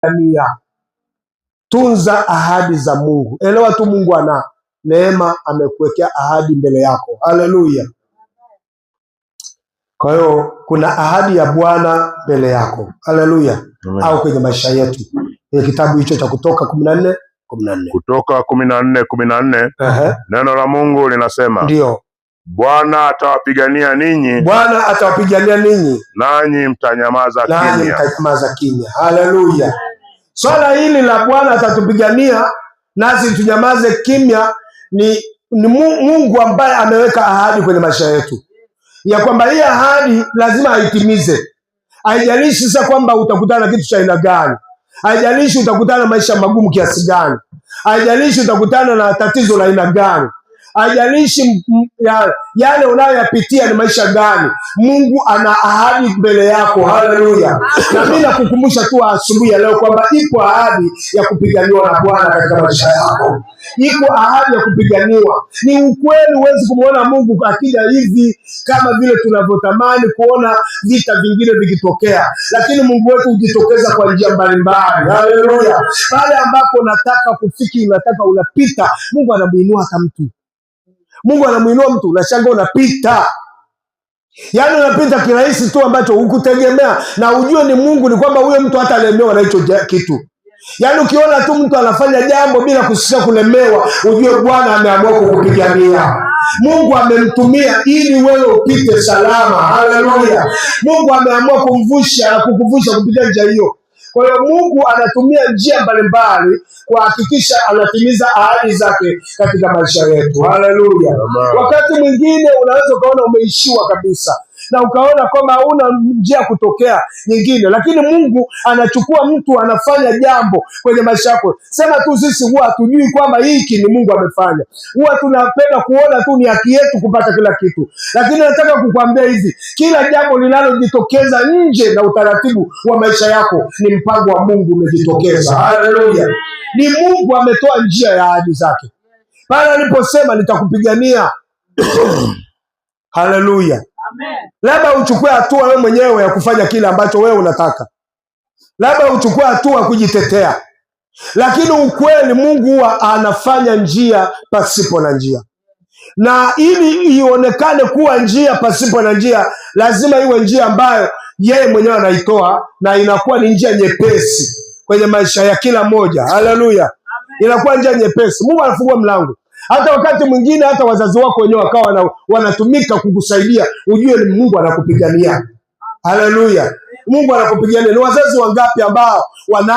nia. Tunza ahadi za Mungu. Elewa tu Mungu ana neema, amekuwekea ahadi mbele yako. Haleluya. Kwa hiyo kuna ahadi ya Bwana mbele yako. Haleluya. Au kwenye maisha yetu. Kwenye kitabu hicho cha Kutoka 14:14. Kutoka 14:14. Neno la Mungu linasema, ndio, Bwana atawapigania ninyi. Bwana atawapigania ninyi, nanyi mtanyamaza kimya. Nanyi mtanyamaza kimya. Haleluya. Swala hili la Bwana atatupigania nasi tunyamaze kimya ni Mungu ambaye ameweka ahadi kwenye maisha yetu, ya kwamba hii ahadi lazima aitimize. Haijalishi sasa kwamba utakutana na kitu cha aina gani, haijalishi utakutana na maisha magumu kiasi gani, haijalishi utakutana na tatizo la aina gani, haijalishi yale unayoyapitia ni maisha gani, Mungu ana ahadi mbele yako. Haleluya. Na mimi nakukumbusha tu asubuhi ya leo kwamba iko ahadi ya kupiganiwa na Bwana katika maisha yako. Iko ahadi ya kupiganiwa. Ni ukweli, huwezi kumwona Mungu akija hivi kama vile tunavyotamani kuona vita vingine vikitokea, lakini Mungu wetu hujitokeza kwa njia mbalimbali. Haleluya. Pale ambapo unataka kufiki, unataka unapita, Mungu anamuinua hata mtu. Mungu anamuinua mtu, unashangaa unapita. Yaani unapita kirahisi tu ambacho hukutegemea, na ujue ni Mungu, ni kwamba huyo mtu hata lemewa na hicho kitu. Yaani ukiona tu mtu anafanya jambo bila kusisha kulemewa, ujue Bwana ameamua kukupigania. Mungu amemtumia ili wewe upite salama. Haleluya. Mungu ameamua kukuvusha kupitia njia hiyo. Kwa hiyo Mungu anatumia njia mbalimbali kuhakikisha anatimiza ahadi zake katika maisha yetu. Haleluya. Wakati mwingine unaweza ukaona umeishiwa kabisa na ukaona kwamba hauna njia ya kutokea nyingine, lakini Mungu anachukua mtu, anafanya jambo kwenye maisha yako. Sema tu sisi huwa hatujui kwamba hiki ni Mungu amefanya. Huwa tunapenda kuona tu ni haki yetu kupata kila kitu, lakini nataka kukwambia hivi, kila jambo linalojitokeza nje na utaratibu wa maisha yako ni mpango wa Mungu umejitokeza. Haleluya. Ni Mungu ametoa njia ya ahadi zake pale aliposema nitakupigania. Haleluya. Labda uchukue hatua wewe mwenyewe ya kufanya kile ambacho wewe unataka, labda uchukue hatua kujitetea, lakini ukweli Mungu huwa anafanya njia pasipo na njia, na ili ionekane kuwa njia pasipo na njia, lazima iwe njia ambayo yeye mwenyewe anaitoa, na inakuwa ni njia nyepesi kwenye maisha ya kila mmoja. Haleluya. Inakuwa njia nyepesi. Mungu anafungua mlango. Hata wakati mwingine hata wazazi wako wenyewe wakawa wanatumika kukusaidia, ujue ni Mungu anakupigania. Haleluya. Mungu anakupigania. Ni wazazi wangapi ambao wana